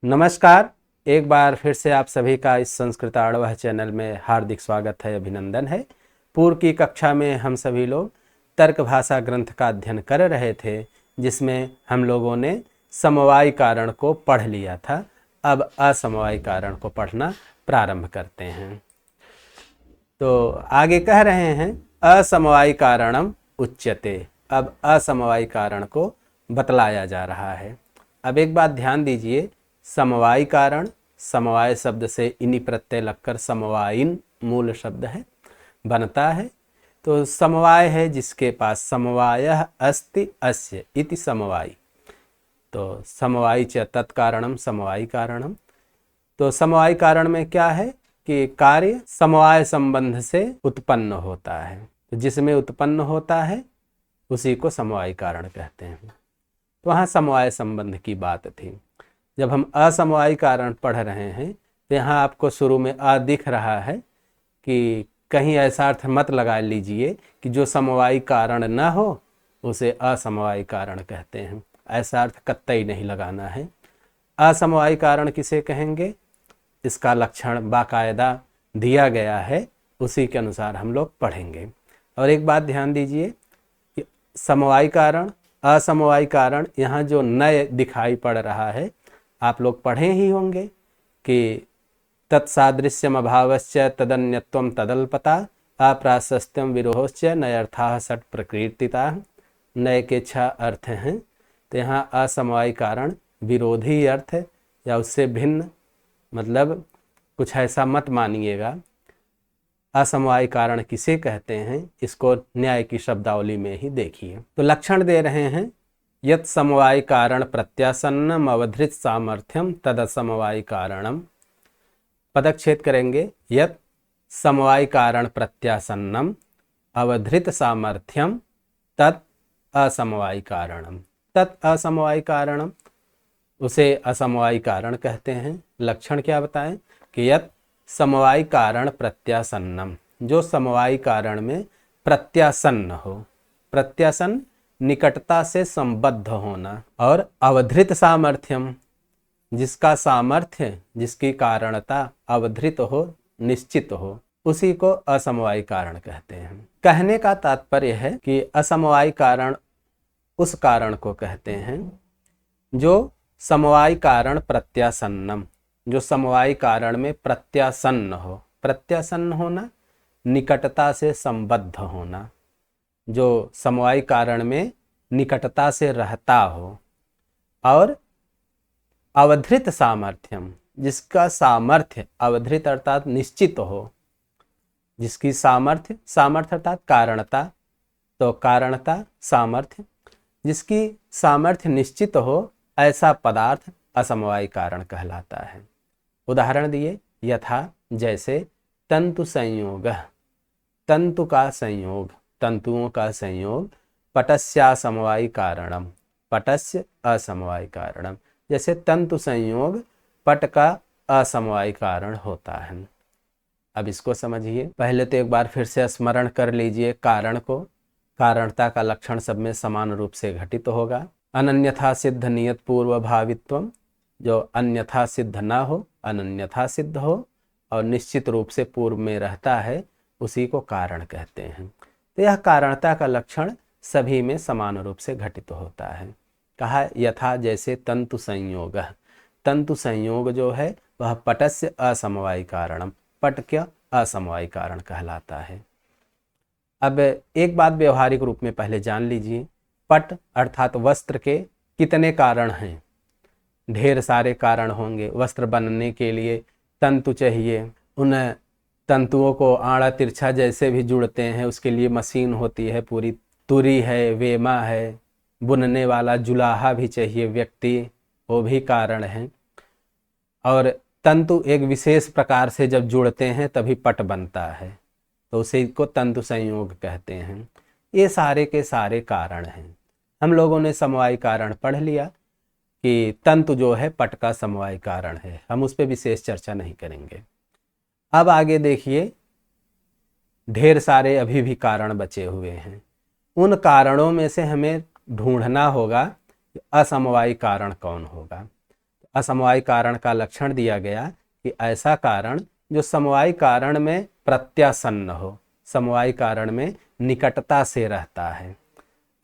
नमस्कार। एक बार फिर से आप सभी का इस संस्कृत आढ़व चैनल में हार्दिक स्वागत है, अभिनंदन है। पूर्व की कक्षा में हम सभी लोग तर्क भाषा ग्रंथ का अध्ययन कर रहे थे, जिसमें हम लोगों ने समवायी कारण को पढ़ लिया था। अब असमवायी कारण को पढ़ना प्रारंभ करते हैं। तो आगे कह रहे हैं असमवायी कारणम उच्यते। अब असमवायी कारण को बतलाया जा रहा है। अब एक बात ध्यान दीजिए, समवायी कारण, समवाय शब्द से इनी प्रत्यय लगकर समवायिन मूल शब्द है, बनता है। तो समवाय है जिसके पास समवायः अस्ति अस्य इति समवायी। तो समवायी च तत्कारणम समवायी कारणम। तो समवायी कारण में क्या है कि कार्य समवाय संबंध से उत्पन्न होता है। तो जिसमें उत्पन्न होता है उसी को समवायी कारण कहते हैं। तो वहाँ समवाय संबंध की बात थी। जब हम असमवायी कारण पढ़ रहे हैं तो यहाँ आपको शुरू में अ दिख रहा है कि कहीं ऐसा अर्थ मत लगा लीजिए कि जो समवायी कारण न हो उसे असमवायी कारण कहते हैं। ऐसा अर्थ कतई नहीं लगाना है। असमवायी कारण किसे कहेंगे, इसका लक्षण बाकायदा दिया गया है, उसी के अनुसार हम लोग पढ़ेंगे। और एक बात ध्यान दीजिए कि समवायी कारण, असमवायी कारण, यहाँ जो नय दिखाई पड़ रहा है आप लोग पढ़े ही होंगे कि तत्सादृश्यम अभावश्च तदन्यत्वम तदल्पता अप्राशस्त्यम विरोहश्च नयर्थाः षट् प्रकीर्तिताः। नय के 6 अर्थ हैं। तो यहाँ असमवायी कारण विरोधी अर्थ या उससे भिन्न, मतलब कुछ ऐसा मत मानिएगा। असमवायी कारण किसे कहते हैं इसको न्याय की शब्दावली में ही देखिए। तो लक्षण दे रहे हैं, यत् समवायी कारण प्रत्यासन्नम अवधृत सामर्थ्यम तदसमवायी कारणम। पदच्छेद करेंगे, यत् समवायी कारण प्रत्यासन्नम अवधृत सामर्थ्यम तत् असमवायी कारणम। तत् असमवायी कारणम, उसे असमवायी कारण कहते हैं। लक्षण क्या बताएं कि यत् समवायी कारण प्रत्यासन्नम, जो समवायी कारण में प्रत्यासन्न हो। प्रत्यासन्न निकटता से संबद्ध होना। और अवधृत सामर्थ्यम, जिसका सामर्थ्य, जिसकी कारणता अवधृत हो, निश्चित हो, उसी को असमवायी कारण कहते हैं। कहने का तात्पर्य है कि असमवायी कारण उस कारण को कहते हैं जो समवायी कारण प्रत्यासन्नम, जो समवायी कारण में प्रत्यासन्न हो। प्रत्यासन्न होना, निकटता से संबद्ध होना, जो समवायी कारण में निकटता से रहता हो। और अवधृत सामर्थ्यम, जिसका सामर्थ्य अवधृत अर्थात निश्चित हो, जिसकी सामर्थ्य, सामर्थ्य अर्थात कारणता, तो कारणता सामर्थ्य, जिसकी सामर्थ्य निश्चित हो, ऐसा पदार्थ असमवायी कारण कहलाता है। उदाहरण दिए, यथा जैसे तंतु संयोग, तंतु का संयोग, तंतुओं का संयोग, पटस्यासमवायी कारणम, पटस्य असमवायी कारणम। जैसे तंतु संयोग पट का असमवायी कारण होता है। अब इसको समझिए। पहले तो एक बार फिर से स्मरण कर लीजिए कारण को। कारणता का लक्षण सब में समान रूप से घटित होगा। अनन्यथा सिद्ध नियत पूर्व भावित्वम, जो अन्यथा सिद्ध ना हो, अनन्यथा सिद्ध हो और निश्चित रूप से पूर्व में रहता है, उसी को कारण कहते हैं। तो यह कारणता का लक्षण सभी में समान रूप से घटित होता है। कहा यथा जैसे तंतु संयोग, तंतु संयोग जो है वह पटस्य असमवायी कारणम, पट के असमवायी कारण कहलाता है। अब एक बात व्यवहारिक रूप में पहले जान लीजिए, पट अर्थात वस्त्र के कितने कारण हैं। ढेर सारे कारण होंगे। वस्त्र बनने के लिए तंतु चाहिए, उन तंतुओं को आड़ा तिरछा जैसे भी जुड़ते हैं उसके लिए मशीन होती है पूरी, तुरी है, वेमा है, बुनने वाला जुलाहा भी चाहिए व्यक्ति, वो भी कारण है। और तंतु एक विशेष प्रकार से जब जुड़ते हैं तभी पट बनता है, तो उसी को तंतु संयोग कहते हैं। ये सारे के सारे कारण हैं। हम लोगों ने समवायी कारण पढ़ लिया कि तंतु जो है पट का समवायी कारण है, हम उस पर विशेष चर्चा नहीं करेंगे। अब आगे देखिए, ढेर सारे अभी भी कारण बचे हुए हैं। उन कारणों में से हमें ढूंढना होगा कि असमवायी कारण कौन होगा। असमवाय कारण का लक्षण दिया गया कि ऐसा कारण जो समवाय कारण में प्रत्यासन्न हो, समवाय कारण में निकटता से रहता है।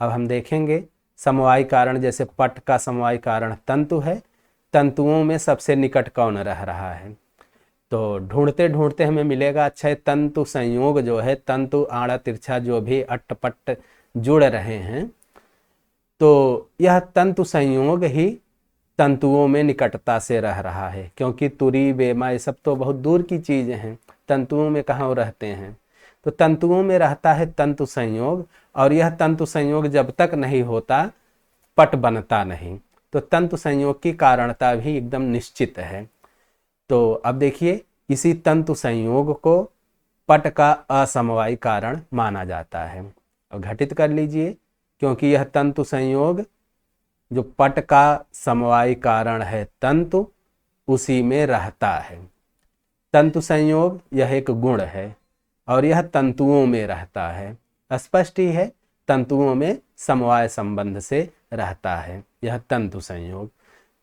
अब हम देखेंगे समवाय कारण, जैसे पट का समवाय कारण तंतु है, तंतुओं में सबसे निकट कौन रह रहा है? तो ढूंढते ढूंढते हमें मिलेगा, अच्छा तंतु संयोग जो है, तंतु आड़ा तिरछा जो भी अट्टपट्ट जुड़ रहे हैं, तो यह तंतु संयोग ही तंतुओं में निकटता से रह रहा है, क्योंकि तुरी बेमा ये सब तो बहुत दूर की चीज़ें हैं, तंतुओं में कहाँ रहते हैं। तो तंतुओं में रहता है तंतु संयोग, और यह तंतु संयोग जब तक नहीं होता पट बनता नहीं। तो तंतु संयोग की कारणता भी एकदम निश्चित है। तो अब देखिए, इसी तंतु संयोग को पट का असमवाय कारण माना जाता है। और घटित कर लीजिए, क्योंकि यह तंतु संयोग जो पट का समवाय कारण है तंतु, उसी में रहता है। तंतु संयोग यह एक गुण है और यह तंतुओं में रहता है। स्पष्ट ही है, तंतुओं में समवाय संबंध से रहता है यह तंतु संयोग।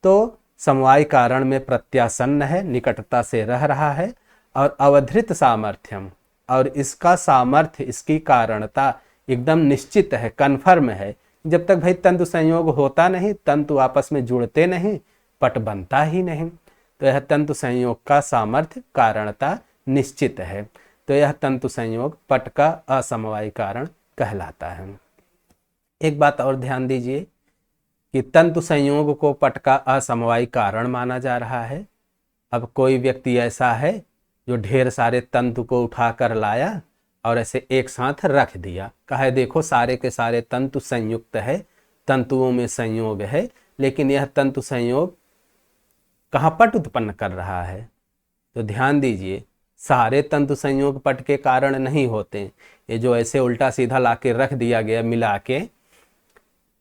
तो समवाय कारण में प्रत्यासन्न है, निकटता से रह रहा है, और अवधृत सामर्थ्यम, और इसका सामर्थ्य, इसकी कारणता एकदम निश्चित है, कन्फर्म है। जब तक भाई तंतु संयोग होता नहीं, तंतु आपस में जुड़ते नहीं, पट बनता ही नहीं। तो यह तंतु संयोग का सामर्थ्य, कारणता निश्चित है। तो यह तंतु संयोग पट का असमवाय कारण कहलाता है। एक बात और ध्यान दीजिए कि तंतु संयोग को पट का असमवाय कारण माना जा रहा है। अब कोई व्यक्ति ऐसा है जो ढेर सारे तंतु को उठा कर लाया और ऐसे एक साथ रख दिया, कहे देखो सारे के सारे तंतु संयुक्त है, तंतुओं में संयोग है, लेकिन यह तंतु संयोग कहाँ पट उत्पन्न कर रहा है? तो ध्यान दीजिए, सारे तंतु संयोग पट के कारण नहीं होते। ये जो ऐसे उल्टा सीधा लाके रख दिया गया मिला के,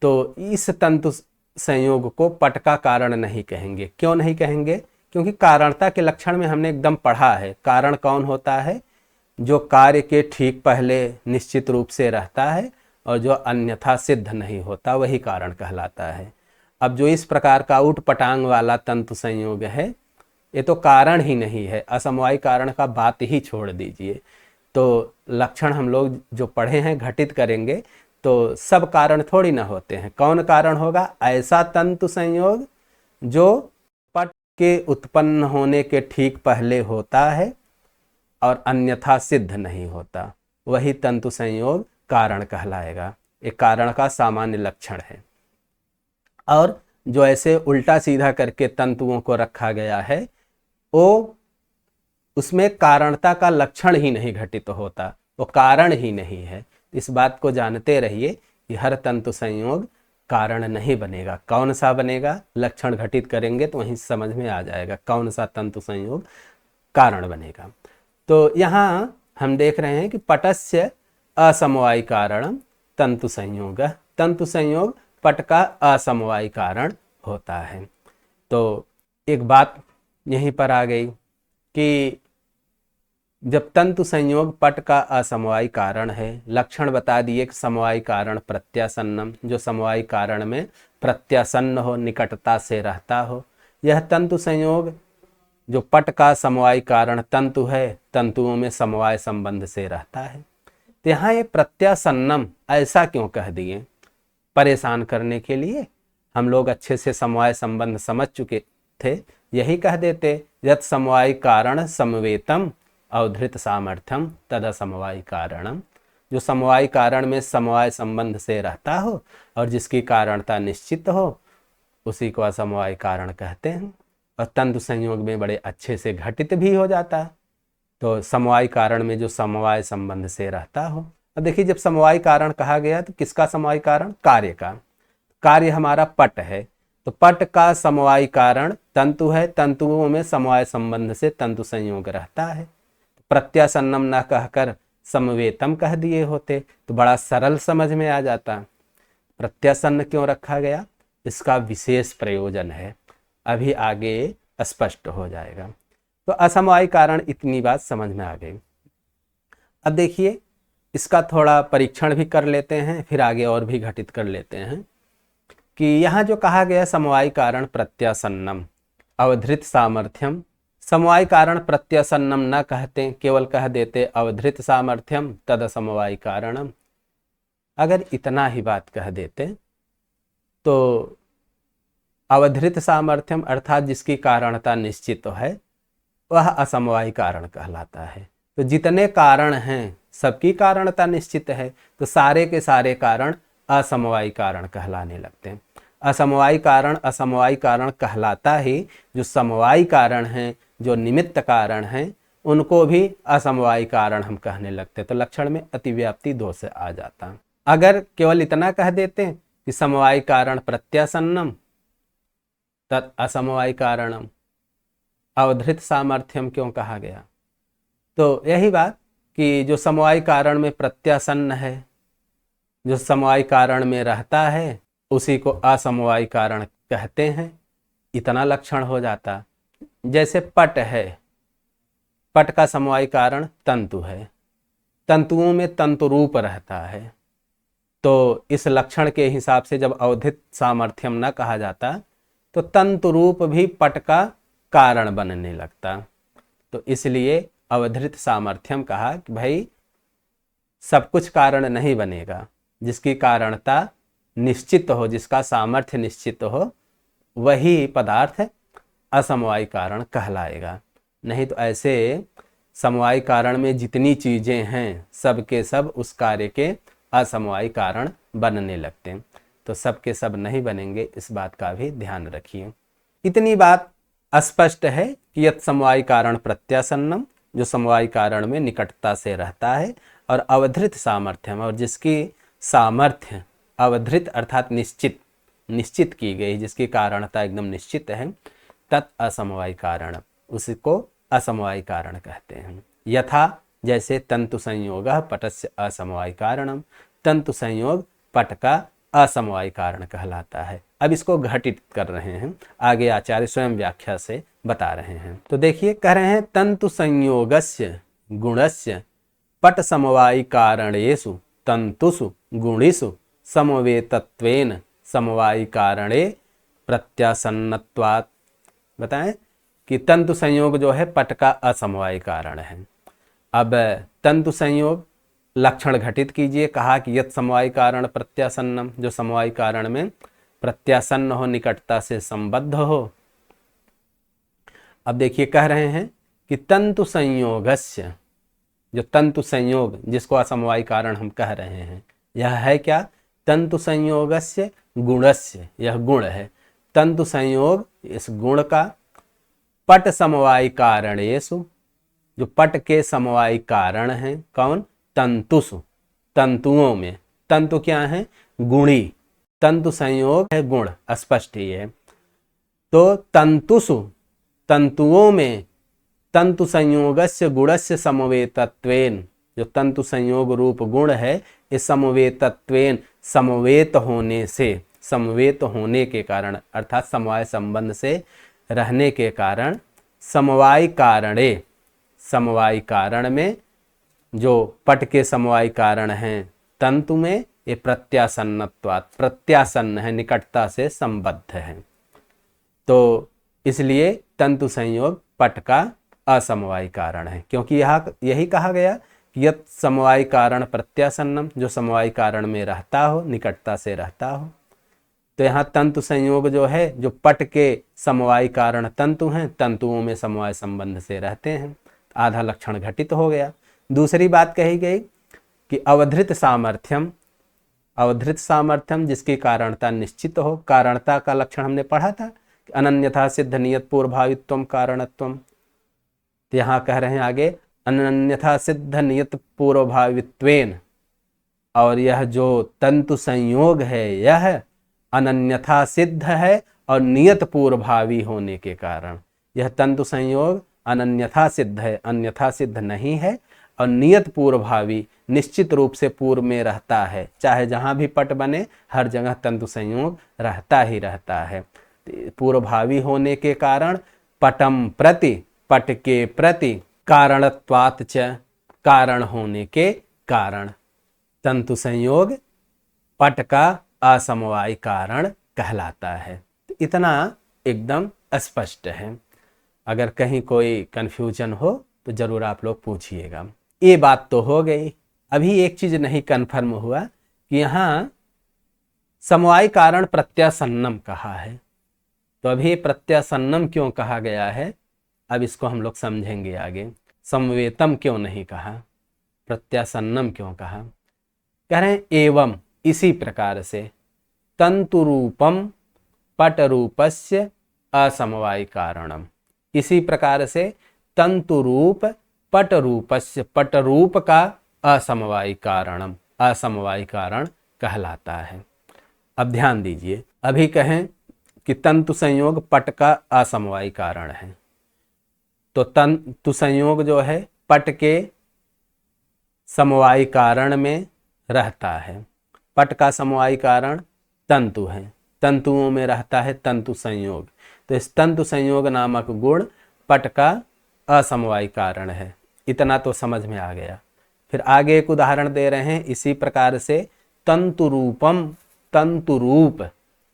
तो इस तंतु संयोग को पट का कारण नहीं कहेंगे। क्यों नहीं कहेंगे? क्योंकि कारणता के लक्षण में हमने एकदम पढ़ा है, कारण कौन होता है? जो कार्य के ठीक पहले निश्चित रूप से रहता है और जो अन्यथा सिद्ध नहीं होता, वही कारण कहलाता है। अब जो इस प्रकार का उठ पटांग वाला तंतु संयोग है, ये तो कारण ही नहीं है। असमवाय कारण का बात ही छोड़ दीजिए। तो लक्षण हम लोग जो पढ़े हैं घटित करेंगे, तो सब कारण थोड़ी ना होते हैं। कौन कारण होगा? ऐसा तंतु संयोग जो पट के उत्पन्न होने के ठीक पहले होता है और अन्यथा सिद्ध नहीं होता, वही तंतु संयोग कारण कहलाएगा। एक कारण का सामान्य लक्षण है। और जो ऐसे उल्टा सीधा करके तंतुओं को रखा गया है, वो उसमें कारणता का लक्षण ही नहीं घटित होता, वो कारण ही नहीं है। इस बात को जानते रहिए कि हर तंतु संयोग कारण नहीं बनेगा। कौन सा बनेगा? लक्षण घटित करेंगे तो वहीं समझ में आ जाएगा कौन सा तंतु संयोग कारण बनेगा। तो यहाँ हम देख रहे हैं कि पटस्य असमवाय कारण तंतु संयोग, तंतु संयोग पट का असमवाय कारण होता है। तो एक बात यहीं पर आ गई कि जब तंतु संयोग पट का असमवाय कारण है, लक्षण बता दिए कि समवाय कारण प्रत्यासन्नम, जो समवाय कारण में प्रत्यासन्न हो, निकटता से रहता हो। यह तंतु संयोग जो पट का समवाय कारण तंतु है, तंतुओं में समवाय संबंध से रहता है। तो यहाँ ये प्रत्यासन्नम ऐसा क्यों कह दिए? परेशान करने के लिए। हम लोग अच्छे से समवाय संबंध समझ चुके थे, यही कह देते यत् समवाय कारण समवेतम अवधृत सामर्थ्यम तदा समवाय कारणम। जो समवाय कारण में समवाय संबंध से रहता हो और जिसकी कारणता निश्चित हो, उसी को असमवाय कारण कहते हैं। और तंतु संयोग में बड़े अच्छे से घटित भी हो जाता है। तो समवाय कारण में जो समवाय संबंध से रहता हो। अब देखिए, जब समवाय कारण कहा गया तो किसका समवाय कारण? कार्य का। कार्य हमारा पट है, तो पट का समवाय कारण तंतु है, तंतुओं में समवाय संबंध से तंतु संयोग रहता है। प्रत्यासन्नम न कहकर समवेतम कह दिए होते तो बड़ा सरल समझ में आ जाता। प्रत्यासन्न क्यों रखा गया? इसका विशेष प्रयोजन है, अभी आगे स्पष्ट हो जाएगा। तो असमवाय कारण इतनी बात समझ में आ गई। अब देखिए, इसका थोड़ा परीक्षण भी कर लेते हैं, फिर आगे और भी घटित कर लेते हैं कि यहाँ जो कहा गया समवाय कारण प्रत्यासन्नम, अवधृत सामर्थ्यम, समवाय कारण प्रत्यसन्नम न कहते, केवल कह देते अवधृत सामर्थ्यम तद समवाय कारणम। अगर इतना ही बात कह देते तो अवधृत सामर्थ्यम अर्थात जिसकी कारणता निश्चित है वह असमवाय कारण कहलाता है। तो जितने कारण हैं सबकी कारणता निश्चित है, तो सारे के सारे कारण असमवाय कारण कहलाने लगते हैं। असमवाय कारण कहलाता ही जो समवाय कारण हैं, जो निमित्त कारण हैं, उनको भी असमवाय कारण हम कहने लगते। तो लक्षण में अतिव्याप्ति दोष आ जाता। अगर केवल इतना कह देते कि समवाय कारण प्रत्यासन्नम तत् असमवाय कारणम, अवधृत सामर्थ्यम क्यों कहा गया? तो यही बात कि जो समवाय कारण में प्रत्यासन्न है, जो समवाय कारण में रहता है, उसी को असमवाय कारण कहते हैं। इतना लक्षण हो जाता। जैसे पट है, पट का समवाय कारण तंतु है, तंतुओं में तंतु रूप रहता है। तो इस लक्षण के हिसाब से जब अवधृत सामर्थ्यम न कहा जाता तो तंतु रूप भी पट का कारण बनने लगता। तो इसलिए अवधृत सामर्थ्यम कहा कि भाई सब कुछ कारण नहीं बनेगा, जिसकी कारणता निश्चित हो, जिसका सामर्थ्य निश्चित हो, वही पदार्थ असमवाय कारण कहलाएगा। नहीं तो ऐसे समवाय कारण में जितनी चीजें हैं सब के सब उस कार्य के असमवाय कारण बनने लगते हैं। तो सब के सब नहीं बनेंगे, इस बात का भी ध्यान रखिए। इतनी बात स्पष्ट है कि यत् समवाय कारण प्रत्यासन्नम, जो समवाय कारण में निकटता से रहता है, और अवधृत सामर्थ्यम, और जिसकी सामर्थ्य अवधृत अर्थात निश्चित की गई, जिसकी कारणता एकदम निश्चित है, तत् असमवाय कारण, उसको असमवाय कारण कहते हैं। यथा जैसे तंतु संयोग पटस्य असमवाय कारणम, तंतु संयोग पट का असमवाय कारण कहलाता है। अब इसको घटित कर रहे हैं, आगे आचार्य स्वयं व्याख्या से बता रहे हैं। तो देखिए, कह रहे हैं तंतु संयोगस्य गुणस्य पट समवाय कारणेषु तंतुषु गुणिषु समवेतत्वेन समवाय कारणे प्रत्यासन्नत्वात्। बताएं कि तंतु संयोग जो है पट का असमवाय कारण है। अब तंतु संयोग लक्षण घटित कीजिए। कहा कि यत् समवाय कारण प्रत्यासन्नम, जो समवाय कारण में प्रत्यासन्न हो, निकटता से संबद्ध हो। अब देखिए, कह रहे हैं कि तंतु संयोगस्य, जो तंतु संयोग जिसको असमवाय कारण हम कह रहे हैं, यह है क्या? तंतु संयोगस्य गुणस्य, यह गुण है। तंतु संयोग इस गुण का पट समवाय कारणेषु, जो पट के समवाय कारण हैं, कौन? तंतुषु, तंतुओं में। तंतु क्या है? गुणी। तंतु संयोग है गुण, स्पष्ट ही है। तो तंतुषु, तंतुओं में तंतु संयोगस्य गुणस्य समवेतत्वेन, जो तंतु संयोग रूप गुण है, इस समवेतत्वेन, समवेत होने से, समवेत होने के कारण अर्थात समवाय संबंध से रहने के कारण, समवाय कारणे, समवाय कारण में जो पट के समवाय कारण हैं तंतु में, ये प्रत्यासन्नत्वात्, प्रत्यासन्न है, निकटता से संबद्ध है। तो इसलिए तंतु संयोग पट का असमवाय कारण है, क्योंकि यहाँ यही कहा गया कि यत् समवाय कारण प्रत्यासन्नम, जो समवाय कारण में रहता हो, निकटता से रहता हो। तो यहाँ तंतु संयोग जो है, जो पट के समवाय कारण तंतु हैं, तंतुओं में समवाय संबंध से रहते हैं। आधा लक्षण घटित हो गया। दूसरी बात कही गई कि अवधृत सामर्थ्यम, अवधृत सामर्थ्यम जिसकी कारणता निश्चित हो। कारणता का लक्षण हमने पढ़ा था, अनन्यथा सिद्ध नियत पूर्वभावित्वम कारणत्वम। तो यहाँ कह रहे हैं आगे, अनन्यथा सिद्ध नियत पूर्वभावित्वेन, और यह जो तंतु संयोग है यह अनन्यथा सिद्ध है और नियत पूर्वभावी होने के कारण, यह तंतु संयोग अनन्यथा सिद्ध है, अन्यथा सिद्ध नहीं है, और नियत पूर्वभावी, निश्चित रूप से पूर्व में रहता है। चाहे जहाँ भी पट बने हर जगह तंतु संयोग रहता ही रहता है। पूर्वभावी होने के कारण पटम प्रति, पट के प्रति, कारणत्वात् च, कारण होने के कारण तंतु संयोग पट का असमवाय कारण कहलाता है। तो इतना एकदम स्पष्ट है। अगर कहीं कोई कन्फ्यूजन हो तो जरूर आप लोग पूछिएगा। ये बात तो हो गई। अभी एक चीज नहीं कन्फर्म हुआ कि यहाँ समवायी कारण प्रत्यासन्नम कहा है, तो अभी प्रत्यासन्नम क्यों कहा गया है, अब इसको हम लोग समझेंगे आगे। समवेतम क्यों नहीं कहा, प्रत्यासन्नम क्यों कहा। कह रहे हैं एवं इसी प्रकार से तंतुरूपम पटरूपस्य असमवायी कारणम, इसी प्रकार से तंतुरूप पटरूपस्य, पटरूप का असमवायी कारणम, असमवायी कारण कहलाता है। अब ध्यान दीजिए, अभी कहें कि तंतु संयोग पट का असमवायी कारण है, तो तंतु संयोग जो है पट के समवायी कारण में रहता है। पट का समवायी कारण तंतु है, तंतुओं में रहता है तंतु संयोग, तो इस तंतु संयोग नामक गुण पट का असमवायी कारण है। इतना तो समझ में आ गया। फिर आगे एक उदाहरण दे रहे हैं, इसी प्रकार से तंतुरूपम, तंतुरूप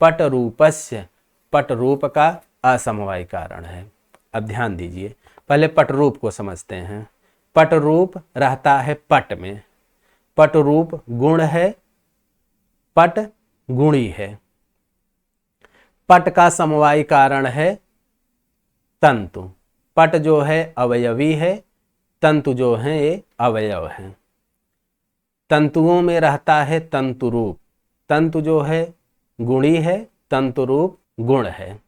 पटरूपस्य, पटरूप का असमवायी कारण है। अब ध्यान दीजिए, पहले पटरूप को समझते हैं। पटरूप रहता है पट में, पटरूप गुण है, पट गुणी है। पट का समवायी कारण है तंतु, पट जो है अवयवी है, तंतु जो है ये अवयव है। तंतुओं में रहता है तंतुरूप, तंतु जो है गुणी है, तंतुरूप गुण है।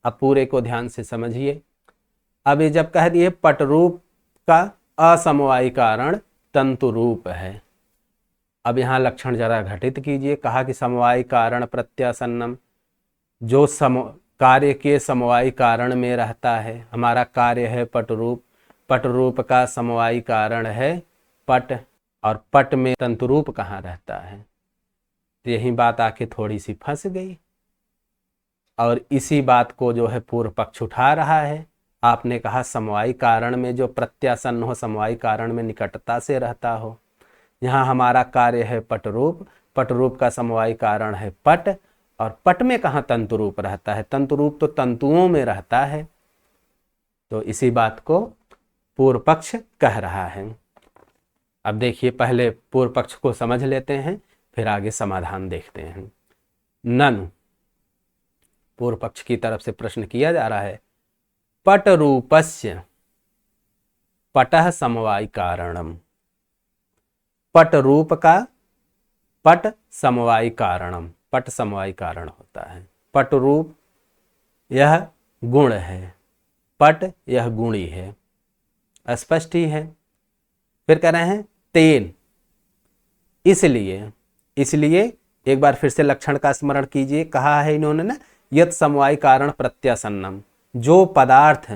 अब पूरे को ध्यान से समझिए। अब ये जब कह दिए पटरूप का असमवायी कारण तंतुरूप है, अब यहाँ लक्षण जरा घटित कीजिए। कहा कि समवायी कारण प्रत्यासन्नम, जो कार्य के समवायी कारण में रहता है। हमारा कार्य है पटरूप, पटरूप का समवायी कारण है पट, और पट में तंतुरूप कहाँ रहता है। तो यही बात आके थोड़ी सी फंस गई, और इसी बात को जो है पूर्व पक्ष उठा रहा है। आपने कहा समवायी कारण में जो प्रत्यासन्न हो, समवायी कारण में निकटता से रहता हो। यहाँ हमारा कार्य है पटरूप, पटरूप का समवायी कारण है पट, और पट में कहाँ तंतुरूप रहता है, तंतुरूप तो तंतुओं में रहता है। तो इसी बात को पूर्व पक्ष कह रहा है। अब देखिए, पहले पूर्व पक्ष को समझ लेते हैं, फिर आगे समाधान देखते हैं। ननु, पूर्व पक्ष की तरफ से प्रश्न किया जा रहा है, पटरूपस्य पटः समवायी कारणम, पटरूप का पट समवायी कारणम, पट समवायी कारण होता है। पटरूप यह गुण है, पट यह गुणी है, स्पष्ट ही है। फिर कह रहे हैं तेन, इसलिए, इसलिए एक बार फिर से लक्षण का स्मरण कीजिए। कहा है इन्होंने ना, यत् समवायी कारण प्रत्यासन्नम, जो पदार्थ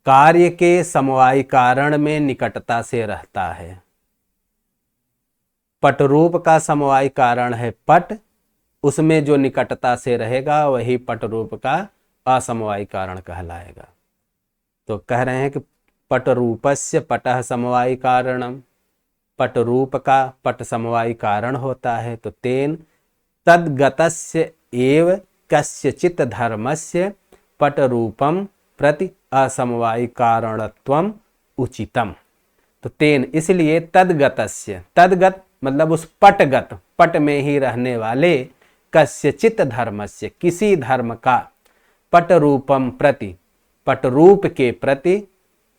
कार्य के समवायी कारण में निकटता से रहता है। पटरूप का समवायी कारण है पट, उसमें जो निकटता से रहेगा वही पटरूप का असमवायी कारण कहलाएगा। तो कह रहे हैं कि पटरूपस्य पटः समवायी कारणम, पटरूप का पट समवायी कारण होता है। तो तेन तद्गतस्य एव कस्यचित् धर्मस्य पटरूपम प्रति असमवायी कारणत्वम उचितम। तो तेन, इसलिए तद्गतस्य, तद्गत मतलब उस पटगत, पट में ही रहने वाले, कस्यचित् धर्मस्य, किसी धर्म का, पटरूपम प्रति, पटरूप के प्रति,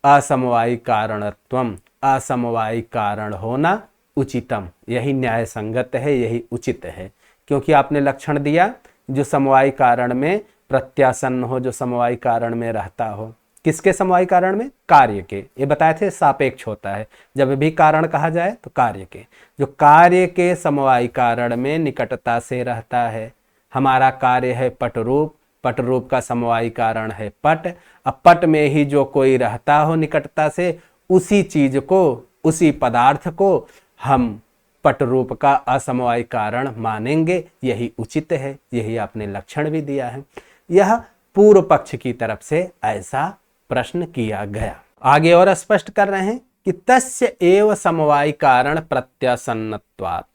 असमवायी कारणत्वम, असमवायी कारण होना उचितम, यही न्याय संगत है, यही उचित है। क्योंकि आपने लक्षण दिया जो समवायी कारण में प्रत्यासन्न हो, जो समवायी कारण में रहता हो। किसके समवायी कारण में? कार्य के। ये बताए थे सापेक्ष होता है, जब भी कारण कहा जाए तो कार्य के। जो कार्य के समवायी कारण में निकटता से रहता है। हमारा कार्य है पटरूप, पटरूप का समवायी कारण है पट। अब पट में ही जो कोई रहता हो निकटता से, उसी चीज को, उसी पदार्थ को हम पटरूप का असमवायी कारण मानेंगे, यही उचित है। यही आपने लक्षण भी दिया है। यह पूर्व पक्ष की तरफ से ऐसा प्रश्न किया गया। आगे और स्पष्ट कर रहे हैं कि तस्य एव समवायी कारण प्रत्यासन्नत्वात्,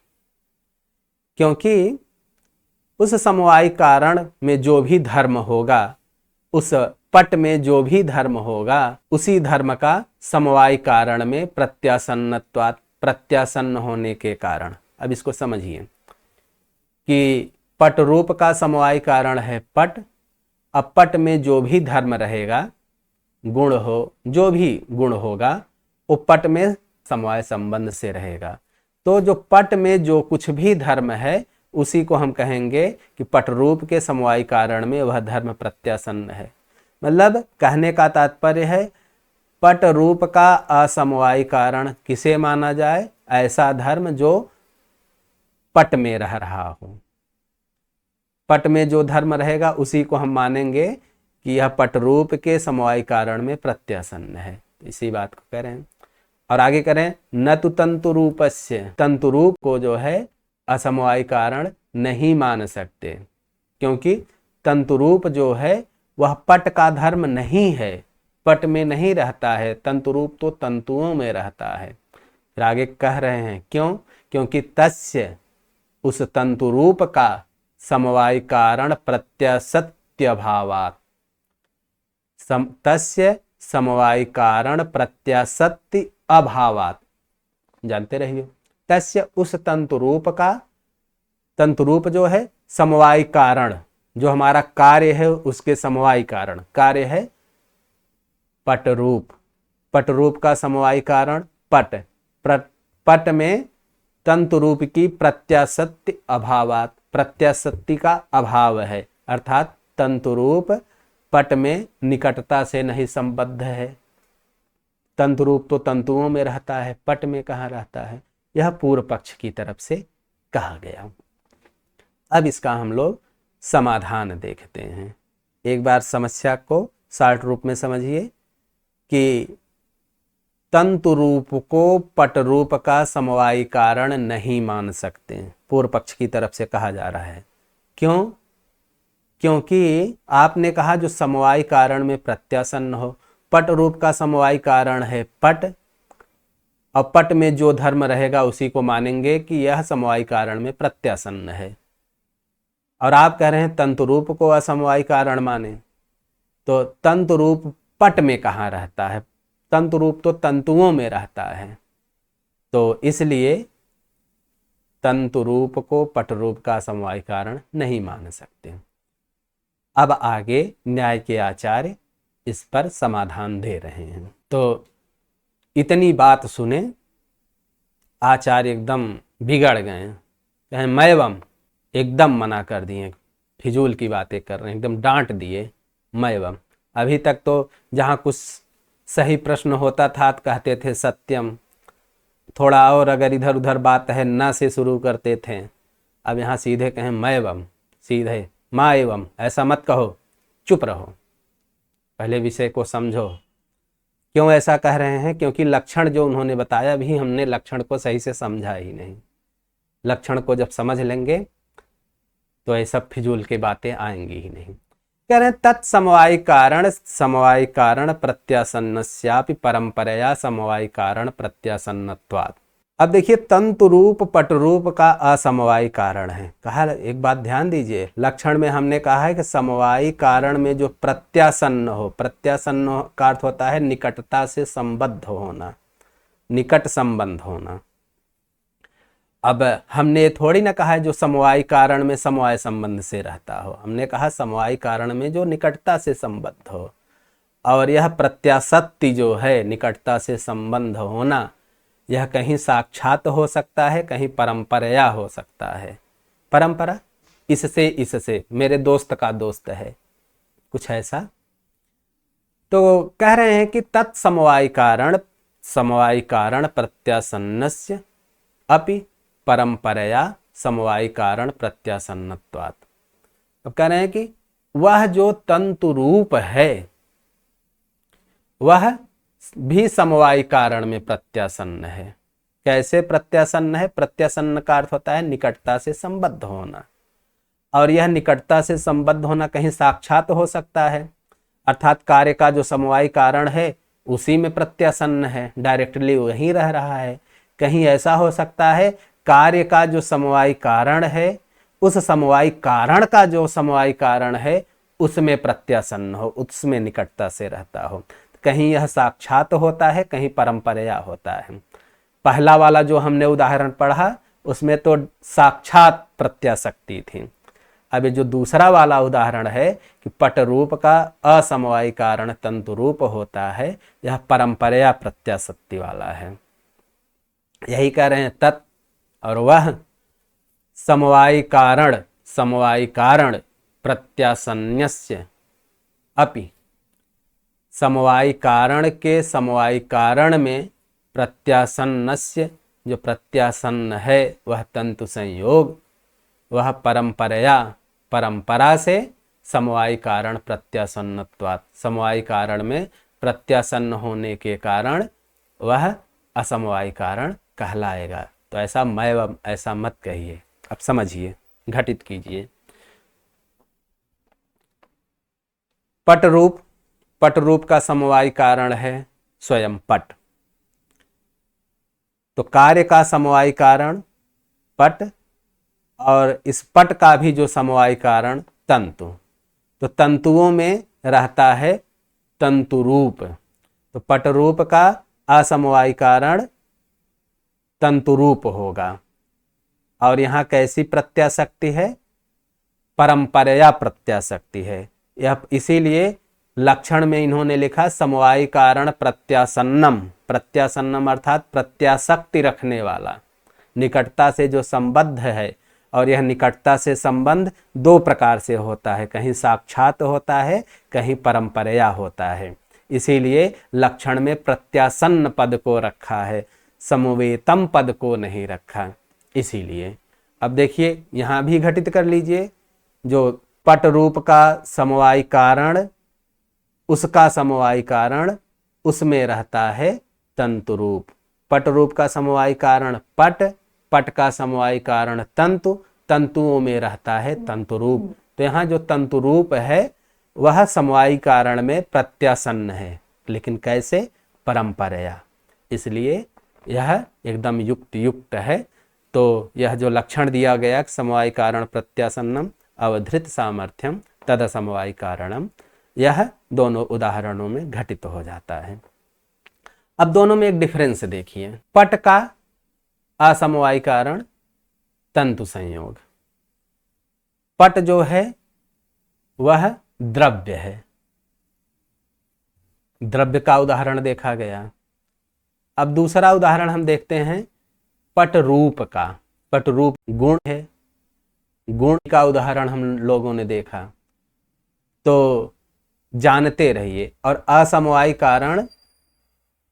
क्योंकि उस समवायी कारण में जो भी धर्म होगा, उस पट में जो भी धर्म होगा, उसी धर्म का समवायी कारण में प्रत्यासन्नत्वात्, प्रत्यासन्न होने के कारण। अब इसको समझिए कि पट रूप का समवायी कारण है पट। अब पट में जो भी धर्म रहेगा, गुण हो, जो भी गुण होगा, वो पट में समवाय संबंध से रहेगा। तो जो पट में जो कुछ भी धर्म है उसी को हम कहेंगे कि पट रूप के समवायी कारण में वह धर्म प्रत्यासन्न है। मतलब कहने का तात्पर्य है पट रूप का असमवायी कारण किसे माना जाए? ऐसा धर्म जो पट में रह रहा हो। पट में जो धर्म रहेगा उसी को हम मानेंगे कि यह पट रूप के समवायी कारण में प्रत्यासन्न है। इसी बात को कह रहे हैं। और आगे करें, न तो तंतु रूपस्य, तंतु रूप को जो है असमवायी कारण नहीं मान सकते, क्योंकि तंतु रूप जो है वह पट का धर्म नहीं है, पट में नहीं रहता है। तंतु रूप तो तंतुओं में रहता है। फिर आगे कह रहे हैं क्यों? क्योंकि तस्य, उस तंतु रूप का समवायी कारण प्रत्यासत्यभावात्, तस्य समवायी कारण प्रत्यासत्ति अभावात्, जानते रहिए। तस्य, उस तंतु रूप का, तंतु रूप जो है समवायी कारण, जो हमारा कार्य है उसके समवायी कारण, कार्य है पट रूप। पट रूप का समवायी कारण पट, पट में तंतु रूप की प्रत्यासत्ति अभावात्, प्रत्यासत्ति का अभाव है, अर्थात तंतु रूप पट में निकटता से नहीं संबद्ध है। तंतु रूप तो तंतुओं में रहता है, पट में कहाँ रहता है? यह पूर्व पक्ष की तरफ से कहा गया। अब इसका हम लोग समाधान देखते हैं। एक बार समस्या को शार्ट रूप में समझिए कि तंतु रूप को पट रूप का समवायी कारण नहीं मान सकते, पूर्व पक्ष की तरफ से कहा जा रहा है। क्यों? क्योंकि आपने कहा जो समवायी कारण में प्रत्यासन्न हो, पट रूप का समवायी कारण है पट, और पट में जो धर्म रहेगा उसी को मानेंगे कि यह समवायी कारण में प्रत्यासन्न है। और आप कह रहे हैं तंतु रूप को असमवायी कारण माने, तो तंतु रूप पट में कहाँ रहता है? तंतु रूप तो तंतुओं में रहता है, तो इसलिए तंतु रूप को पट रूप का समवायी कारण नहीं मान सकते। अब आगे न्याय के आचार्य इस पर समाधान दे रहे हैं। तो इतनी बात सुने आचार्य एकदम बिगड़ गए, कहें मैवम, एकदम मना कर दिए, फिजूल की बातें कर रहे हैं, एकदम डांट दिए मैवम। अभी तक तो जहाँ कुछ सही प्रश्न होता था तो कहते थे सत्यम, थोड़ा और अगर इधर उधर बात है न से शुरू करते थे। अब यहाँ सीधे कहें मैवम, सीधे माँ एवं, ऐसा मत कहो, चुप रहो, पहले विषय को समझो। क्यों ऐसा कह रहे हैं? क्योंकि लक्षण जो उन्होंने बताया भी हमने लक्षण को सही से समझा ही नहीं। लक्षण को जब समझ लेंगे तो ये सब फिजूल की बातें आएंगी ही नहीं। कह रहे हैं तत्समवायी कारण प्रत्यासन्नस्यापि परंपरया समवायी कारण प्रत्यासन्नत्वात्। अब देखिए तंतु रूप पट रूप का असमवायी कारण है। कहा, एक बात ध्यान दीजिए, लक्षण में हमने कहा है कि समवायी कारण में जो प्रत्यासन्न हो, प्रत्यासन्न का अर्थ होता है निकटता से संबद्ध होना, निकट संबंध होना। अब हमने थोड़ी ना कहा है जो समवायी कारण में समवाय संबंध से रहता हो, हमने कहा समवायी कारण में जो निकटता से संबद्ध हो। और यह प्रत्यासत्ति जो है, निकटता से संबंध होना, यह कहीं साक्षात हो सकता है, कहीं परंपराया हो सकता है। परंपरा इससे मेरे दोस्त का दोस्त है, कुछ ऐसा। तो कह रहे हैं कि तत्समवायी कारण प्रत्यासन्नस्य अपि परंपराया समवायी कारण प्रत्यासन्नत्वात्। अब कह रहे हैं कि वह जो तंतु रूप है वह भी समवायी कारण में प्रत्यासन्न है। कैसे प्रत्यासन्न है? प्रत्यासन्न का अर्थ होता है निकटता से संबद्ध होना, और यह निकटता से संबद्ध होना कहीं साक्षात हो सकता है, अर्थात कार्य का जो समवायी कारण है उसी में प्रत्यासन्न है, डायरेक्टली वहीं रह रहा है। कहीं ऐसा हो सकता है कार्य का जो समवायी कारण है उस समवायी कारण का जो समवायी कारण है उसमें प्रत्यासन्न हो, उसमें निकटता से रहता हो। कहीं यह साक्षात होता है, कहीं परंपराया होता है। पहला वाला जो हमने उदाहरण पढ़ा उसमें तो साक्षात प्रत्याशक्ति थी। अब ये जो दूसरा वाला उदाहरण है कि पट रूप का असमवायी कारण तंतु रूप होता है, यह परंपराया प्रत्याशक्ति वाला है। यही कह रहे हैं तत् और वह समवायी कारण प्रत्यासन्यस्य अपि, समवायी कारण के समवायी कारण में प्रत्यासन्नस्य, जो प्रत्यासन्न है वह तंतु संयोग, वह परंपरा से समवायी कारण प्रत्यासन्नत्वात्, समवायी कारण में प्रत्यासन्न होने के कारण वह असमवायी कारण कहलाएगा। तो ऐसा मत कहिए। अब समझिए, घटित कीजिए। पट रूप का समवायी कारण है स्वयं पट। तो कार्य का समवायी कारण पट और इस पट का भी जो समवायी कारण तंतु। तो तंतुओं में रहता है तंतु रूप। तो पट रूप का असमवायी कारण तंतु रूप होगा। और यहाँ कैसी प्रत्याशक्ति है? परंपराया प्रत्याशक्ति है। यह इसीलिए लक्षण में इन्होंने लिखा समवायी कारण प्रत्यासन्नम। प्रत्यासन्नम अर्थात प्रत्याशक्ति रखने वाला, निकटता से जो संबद्ध है। और यह निकटता से संबंध दो प्रकार से होता है, कहीं साक्षात होता है, कहीं परंपराया होता है। इसीलिए लक्षण में प्रत्यासन्न पद को रखा है, समवेतम पद को नहीं रखा। इसीलिए अब देखिए यहाँ भी घटित कर लीजिए। जो पट रूप का समवायी कारण, उसका समवायी कारण उसमें रहता है तंतु रूप। पट रूप का समवायी कारण पट, पट का समवायी कारण तंतु, तंतुओं में रहता है तंतु रूप। तो यहाँ जो तंतु रूप है वह समवायी कारण में प्रत्यासन्न है, लेकिन कैसे? परंपराया। इसलिए यह एकदम युक्त है। तो यह जो लक्षण दिया गया समवायी कारण प्रत्यासन्नम अवधृत सामर्थ्यम तद समवायी कारणम, यह दोनों उदाहरणों में घटित हो जाता है। अब दोनों में एक डिफरेंस देखिए। पट का असमवायी कारण तंतु संयोग। पट जो है वह द्रव्य है, द्रव्य का उदाहरण देखा गया। अब दूसरा उदाहरण हम देखते हैं पट रूप का। पट रूप गुण है, गुण का उदाहरण हम लोगों ने देखा। तो जानते रहिए। और असमवायी कारण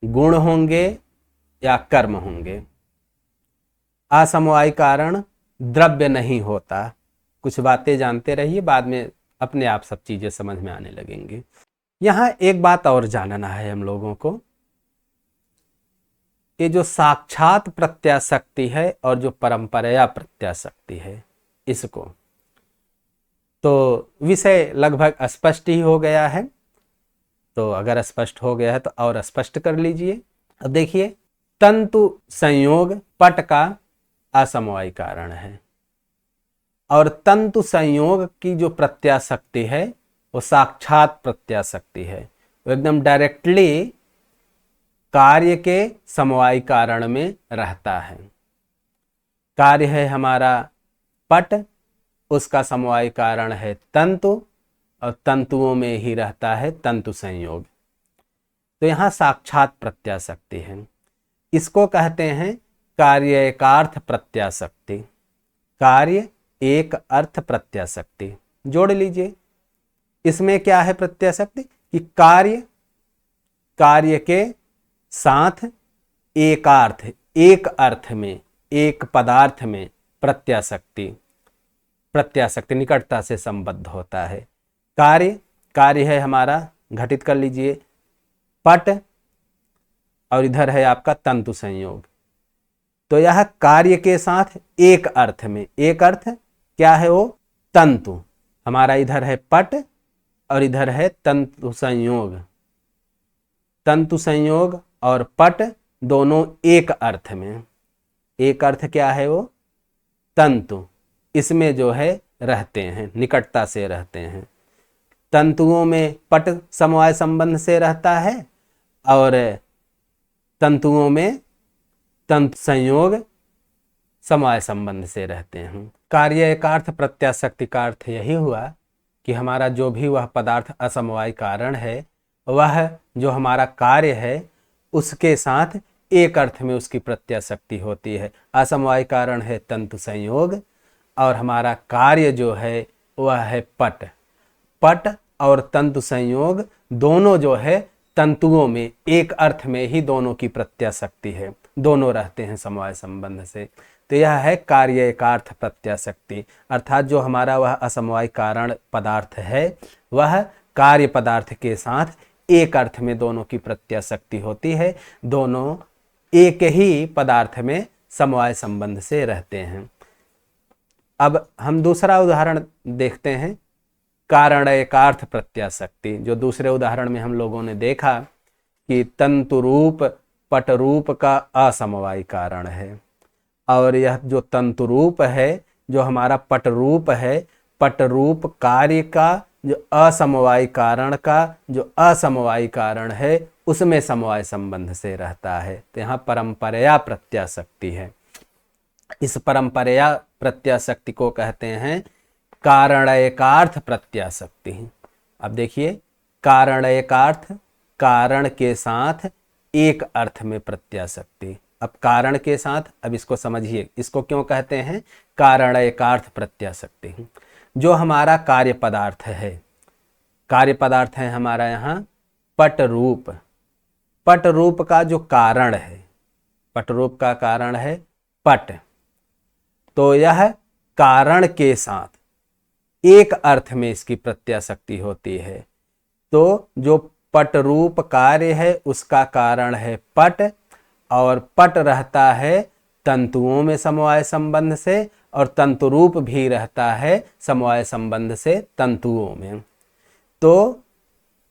गुण होंगे या कर्म होंगे। असमवायी कारण द्रव्य नहीं होता। कुछ बातें जानते रहिए, बाद में अपने आप सब चीजें समझ में आने लगेंगी। यहाँ एक बात और जानना है हम लोगों को, ये जो साक्षात प्रत्याशक्ति है और जो परंपराया प्रत्याशक्ति है, इसको तो विषय लगभग स्पष्ट ही हो गया है। तो अगर स्पष्ट हो गया है तो और स्पष्ट कर लीजिए। अब देखिए, तंतु संयोग पट का असमवायी कारण है और तंतु संयोग की जो प्रत्याशक्ति है वो साक्षात प्रत्याशक्ति है। वो एकदम डायरेक्टली कार्य के समवायी कारण में रहता है। कार्य है हमारा पट, उसका समवायी कारण है तंतु और तंतुओं में ही रहता है तंतु संयोग। तो यहाँ साक्षात प्रत्याशक्ति है। इसको कहते हैं कार्य एकार्थ प्रत्याशक्ति। कार्य एक अर्थ प्रत्याशक्ति। जोड़ लीजिए, इसमें क्या है प्रत्याशक्ति कि कार्य के साथ एकार्थ, एक अर्थ में, एक पदार्थ में प्रत्याशक्ति निकटता से संबद्ध होता है। कार्य है हमारा, घटित कर लीजिए, पट और इधर है आपका तंतु संयोग। तो यह कार्य के साथ एक अर्थ में, एक अर्थ क्या है वो? तंतु। हमारा इधर है पट और इधर है तंतु संयोग। तंतु संयोग और पट दोनों एक अर्थ में। एक अर्थ क्या है वो? तंतु। इसमें जो है रहते हैं, निकटता से रहते हैं। तंतुओं में पट समवाय संबंध से रहता है और तंतुओं में तंतु संयोग समवाय संबंध से रहते हैं। कार्य एकार्थ प्रत्याशक्ति का अर्थ यही हुआ कि हमारा जो भी वह पदार्थ असमवाय कारण है, वह जो हमारा कार्य है उसके साथ एक अर्थ में उसकी प्रत्याशक्ति होती है। असमवाय कारण है तंतु संयोग और हमारा कार्य जो है वह है पट। पट और तंतु संयोग दोनों जो है तंतुओं में एक अर्थ में ही दोनों की प्रत्याशक्ति है, दोनों रहते हैं समवाय संबंध से। तो यह है कार्य एकार्थ प्रत्याशक्ति, अर्थात जो हमारा वह असमवाय कारण पदार्थ है वह कार्य पदार्थ के साथ एक अर्थ में दोनों की प्रत्याशक्ति होती है, दोनों एक ही पदार्थ में समवाय संबंध से रहते हैं। अब हम दूसरा उदाहरण देखते हैं, कारण एकार्थ प्रत्याशक्ति। जो दूसरे उदाहरण में हम लोगों ने देखा कि तंतु रूप पट रूप का असमवाय कारण है, और यह जो तंतु रूप है, जो हमारा पट रूप है, पट रूप कार्य का जो असमवाय कारण का जो असमवाय कारण है उसमें समवाय संबंध से रहता है। तो यहाँ परंपरया प्रत्याशक्ति है। इस परंपरया प्रत्याशक्ति को कहते हैं कारण एकार्थ प्रत्याशक्ति। अब देखिए, कारण एकार्थ, कारण के साथ एक अर्थ में प्रत्याशक्ति। अब कारण के साथ, अब इसको समझिए, इसको क्यों कहते हैं कारण एकार्थ प्रत्याशक्ति। जो हमारा कार्य पदार्थ है, कार्य पदार्थ है हमारा यहाँ पट रूप। पट रूप का जो कारण है, पट रूप का कारण है पट, तो यह कारण के साथ एक अर्थ में इसकी प्रत्याशक्ति होती है। तो जो पट रूप कार्य है उसका कारण है पट, और पट रहता है तंतुओं में समवाय संबंध से, और तंतु रूप भी रहता है समवाय संबंध से तंतुओं में। तो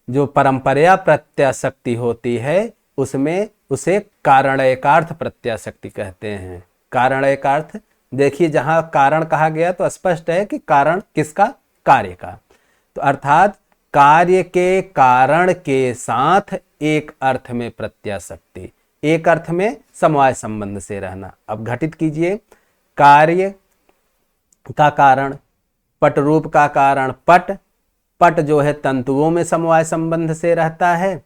जो परंपरया प्रत्याशक्ति होती है उसमें उसे कारण एकार्थ प्रत्याशक्ति कहते हैं। कारण एकार्थ, देखिए जहां कारण कहा गया तो स्पष्ट है कि कारण किसका, कार्य का। तो अर्थात कार्य के कारण के साथ एक अर्थ में प्रत्याशक्ति, एक अर्थ में समवाय संबंध से रहना। अब घटित कीजिए, कार्य का कारण पट रूप का कारण पट, पट जो है तंतुओं में समवाय संबंध से रहता है,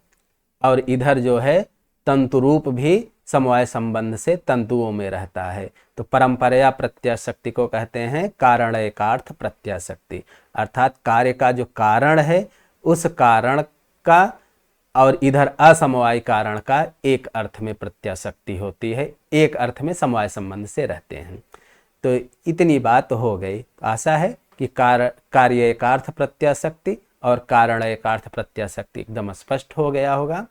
और इधर जो है तंतु रूप भी समवाय संबंध से तंतुओं में रहता है। तो परंपरया प्रत्याशक्ति को कहते हैं कारण एकार्थ प्रत्याशक्ति, अर्थात कार्य का जो कारण है उस कारण का और इधर असमवाय कारण का एक अर्थ में प्रत्याशक्ति होती है, एक अर्थ में समवाय संबंध से रहते हैं। तो इतनी बात हो गई। आशा है कि कार्य एकार्थ प्रत्याशक्ति और कारण एकार्थ प्रत्याशक्ति एकदम स्पष्ट हो गया होगा।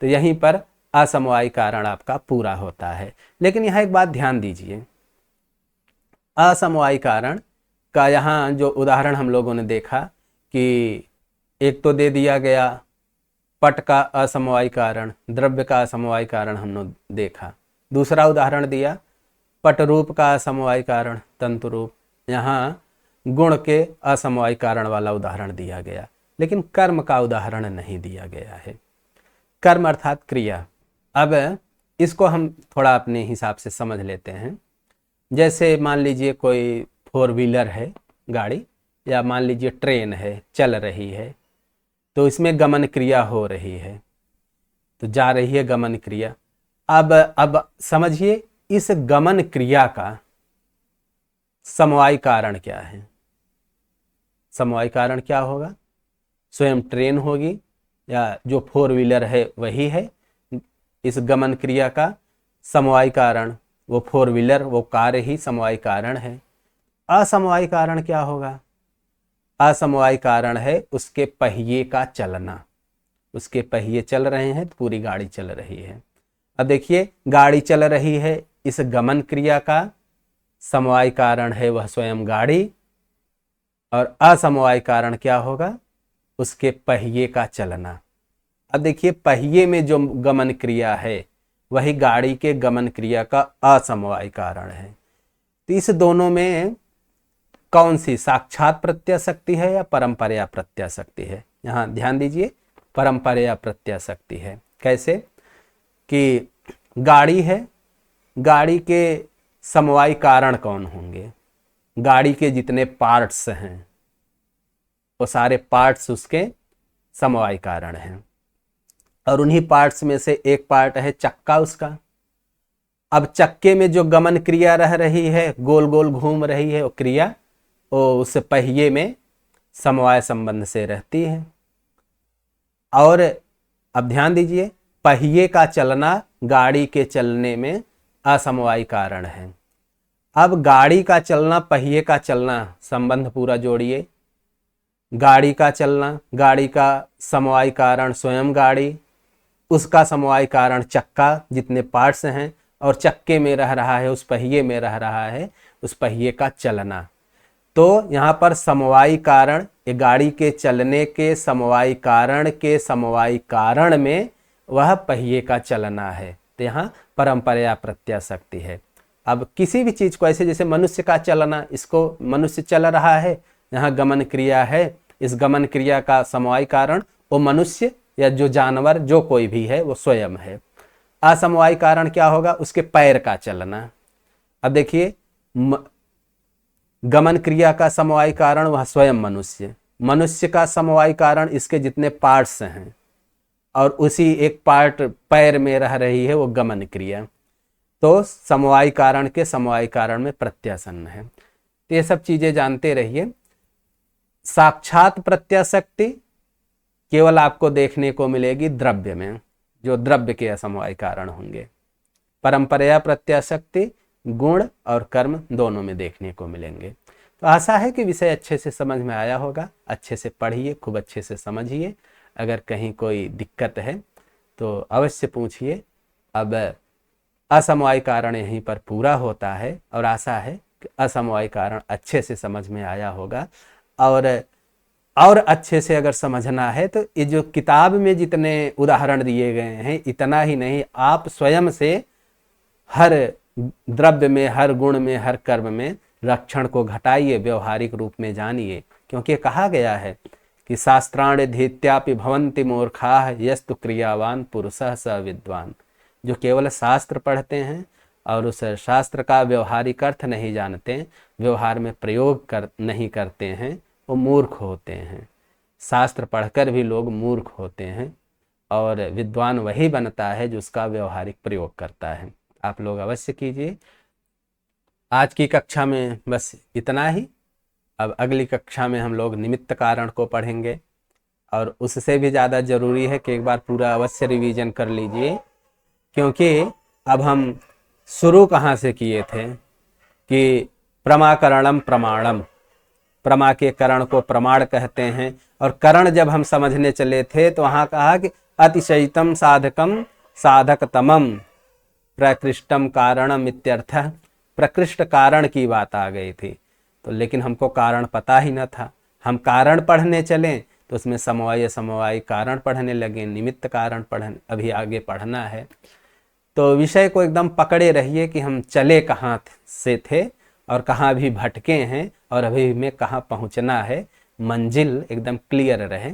तो यहीं पर असमवाय कारण आपका पूरा होता है। लेकिन यहाँ एक बात ध्यान दीजिए, असमवाय कारण का यहाँ जो उदाहरण हम लोगों ने देखा कि एक तो दे दिया गया पट का असमवाय कारण, द्रव्य का असमवाय कारण हमने देखा। दूसरा उदाहरण दिया पट रूप का असमवाय कारण तंतु रूप, यहाँ गुण के असमवाय कारण वाला उदाहरण दिया गया। लेकिन कर्म का उदाहरण नहीं दिया गया है। कर्म अर्थात क्रिया। अब इसको हम थोड़ा अपने हिसाब से समझ लेते हैं। जैसे मान लीजिए कोई 4 व्हीलर है गाड़ी, या मान लीजिए ट्रेन है चल रही है, तो इसमें गमन क्रिया हो रही है, तो जा रही है गमन क्रिया। अब समझिए इस गमन क्रिया का समवाय कारण क्या है। समवाय कारण क्या होगा, स्वयं ट्रेन होगी या जो 4 व्हीलर है वही है। इस गमन क्रिया का समवाय कारण वो 4 व्हीलर, वो कार ही समवाय कारण है। असमवाय कारण क्या होगा, असमवाय कारण है उसके पहिए का चलना। उसके पहिए चल रहे हैं तो पूरी गाड़ी चल रही है। अब देखिए गाड़ी चल रही है, इस गमन क्रिया का समवाय कारण है वह स्वयं गाड़ी, और असमवाय कारण क्या होगा, उसके पहिए का चलना। अब देखिए पहिए में जो गमन क्रिया है वही गाड़ी के गमन क्रिया का असमवाय कारण है। तो इस दोनों में कौन सी, साक्षात प्रत्यय है या परंपरा प्रत्यय है? यहाँ ध्यान दीजिए, परंपरा प्रत्यय है। कैसे कि गाड़ी है, गाड़ी के समवाय कारण कौन होंगे? गाड़ी के जितने पार्ट्स हैं वो सारे पार्ट्स उसके समवाय कारण हैं, और उन्हीं पार्ट्स में से एक पार्ट है चक्का उसका। अब चक्के में जो गमन क्रिया रह रही है, गोल गोल घूम रही है, वो क्रिया वो उस पहिए में समवाय संबंध से रहती है। और अब ध्यान दीजिए, पहिए का चलना गाड़ी के चलने में असमवाय कारण है। अब गाड़ी का चलना, पहिए का चलना, संबंध पूरा जोड़िए। गाड़ी का चलना, गाड़ी का समवाय कारण स्वयं गाड़ी, उसका समवाय कारण चक्का, जितने पार्ट्स हैं, और चक्के में रह रहा है, उस पहिए में रह रहा है, उस पहिए का चलना। तो यहाँ पर समवाय कारण, ये गाड़ी के चलने के समवाय कारण के समवाय कारण में वह पहिए का चलना है। तो यहाँ परंपरा प्रत्यय है। अब किसी भी चीज को ऐसे, जैसे मनुष्य का चलना, इसको मनुष्य चल रहा है, यहाँ गमन क्रिया है, इस गमन क्रिया का समवाय कारण वो मनुष्य या जो जानवर जो कोई भी है वो स्वयं है। असमवाय कारण क्या होगा? उसके पैर का चलना। अब देखिए, गमन क्रिया का समवाय कारण वह स्वयं मनुष्य, मनुष्य का समवाय कारण इसके जितने पार्ट्स हैं, और उसी एक पार्ट पैर में रह रही है वो गमन क्रिया। तो समवाय कारण के समवाय कारण में प्रत्यासन्न है। तो ये सब चीजें जानते रहिए। साक्षात प्रत्याशक्ति केवल आपको देखने को मिलेगी द्रव्य में, जो द्रव्य के असमवाय कारण होंगे। परंपरा प्रत्याशक्ति गुण और कर्म दोनों में देखने को मिलेंगे। तो आशा है कि विषय अच्छे से समझ में आया होगा। अच्छे से पढ़िए, खूब अच्छे से समझिए। अगर कहीं कोई दिक्कत है तो अवश्य पूछिए। अब असमवाय कारण यहीं पर पूरा होता है, और आशा है कि असमवाय कारण अच्छे से समझ में आया होगा। और अच्छे से अगर समझना है तो ये जो किताब में जितने उदाहरण दिए गए हैं, इतना ही नहीं, आप स्वयं से हर द्रव्य में, हर गुण में, हर कर्म में लक्षण को घटाइए, व्यवहारिक रूप में जानिए। क्योंकि कहा गया है कि शास्त्राण्य धीत्यापि भवन्ति मूर्खाः यस्तु क्रियावान पुरुषः स विद्वान। जो केवल शास्त्र पढ़ते हैं और उस शास्त्र का व्यवहारिक अर्थ नहीं जानते, व्यवहार में प्रयोग नहीं करते हैं, वो मूर्ख होते हैं। शास्त्र पढ़कर भी लोग मूर्ख होते हैं, और विद्वान वही बनता है जो उसका व्यवहारिक प्रयोग करता है। आप लोग अवश्य कीजिए। आज की कक्षा में बस इतना ही। अब अगली कक्षा में हम लोग निमित्त कारण को पढ़ेंगे, और उससे भी ज़्यादा ज़रूरी है कि एक बार पूरा अवश्य रिवीजन कर लीजिए। क्योंकि अब हम शुरू कहाँ से किए थे कि प्रमाकरणम प्रमाणम, प्रमा के करण को प्रमाण कहते हैं, और करण जब हम समझने चले थे तो वहाँ कहा कि अतिशयितम साधकम साधकतमम प्रकृष्टम कारणम इत्यर्थः। प्रकृष्ट कारण की बात आ गई थी, तो लेकिन हमको कारण पता ही न था। हम कारण पढ़ने चले तो उसमें समवाय समवाय कारण पढ़ने लगे, निमित्त कारण अभी आगे पढ़ना है। तो विषय को एकदम पकड़े रहिए कि हम चले कहाँ से थे और कहाँ अभी भटके हैं, और अभी हमें कहाँ पहुँचना है, मंजिल एकदम क्लियर रहे।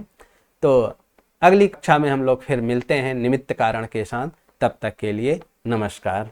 तो अगली कक्षा में हम लोग फिर मिलते हैं निमित्त कारण के साथ। तब तक के लिए नमस्कार।